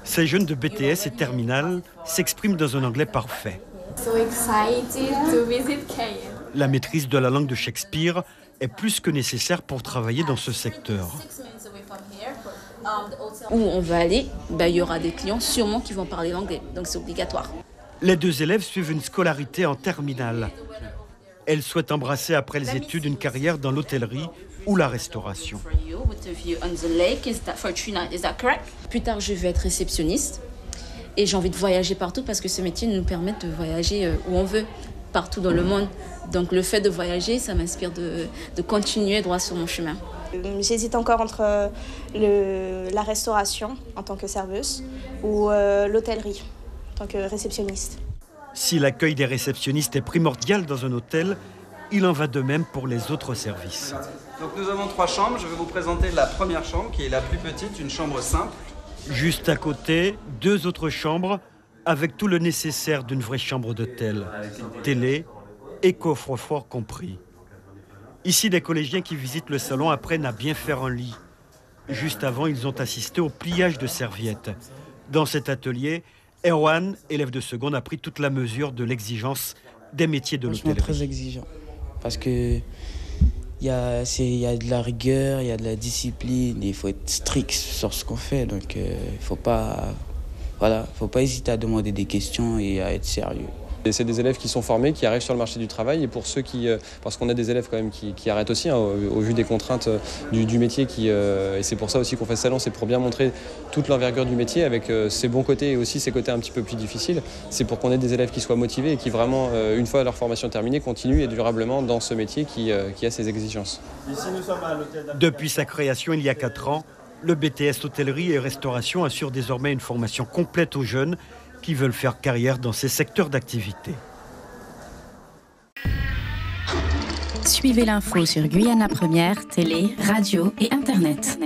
Ces jeunes de BTS et Terminal s'expriment dans un anglais parfait. La maîtrise de la langue de Shakespeare est plus que nécessaire pour travailler dans ce secteur. Où on va aller, il y aura des clients sûrement qui vont parler l'anglais, donc c'est obligatoire. Les deux élèves suivent une scolarité en terminale. Elles souhaitent embrasser après les études une carrière dans l'hôtellerie ou la restauration. Plus tard, je vais être réceptionniste et j'ai envie de voyager partout parce que ce métier nous permet de voyager où on veut, partout dans le monde. Donc le fait de voyager, ça m'inspire de continuer droit sur mon chemin. J'hésite encore entre la restauration en tant que serveuse ou l'hôtellerie en tant que réceptionniste. Si l'accueil des réceptionnistes est primordial dans un hôtel, il en va de même pour les autres services. Donc nous avons 3 chambres. Je vais vous présenter la première chambre qui est la plus petite, une chambre simple. Juste à côté, 2 autres chambres avec tout le nécessaire d'une vraie chambre d'hôtel. Télé et coffre-fort compris. Ici, des collégiens qui visitent le salon apprennent à bien faire un lit. Juste avant, ils ont assisté au pliage de serviettes. Dans cet atelier, Erwan, élève de seconde, a pris toute la mesure de l'exigence des métiers de l'hôtellerie. Très exigeant, parce que il y a de la rigueur, il y a de la discipline, il faut être strict sur ce qu'on fait, donc il faut pas hésiter à demander des questions et à être sérieux. Et c'est des élèves qui sont formés, qui arrivent sur le marché du travail. Et pour ceux parce qu'on a des élèves quand même qui arrêtent aussi, au vu des contraintes du métier. Et c'est pour ça aussi qu'on fait ce salon, c'est pour bien montrer toute l'envergure du métier avec ses bons côtés et aussi ses côtés un petit peu plus difficiles. C'est pour qu'on ait des élèves qui soient motivés et qui vraiment, une fois leur formation terminée, continuent et durablement dans ce métier qui a ses exigences. Depuis sa création il y a 4 ans, le BTS Hôtellerie et Restauration assure désormais une formation complète aux jeunes qui veulent faire carrière dans ces secteurs d'activité. Suivez l'info sur Guyana Première, télé, radio et Internet.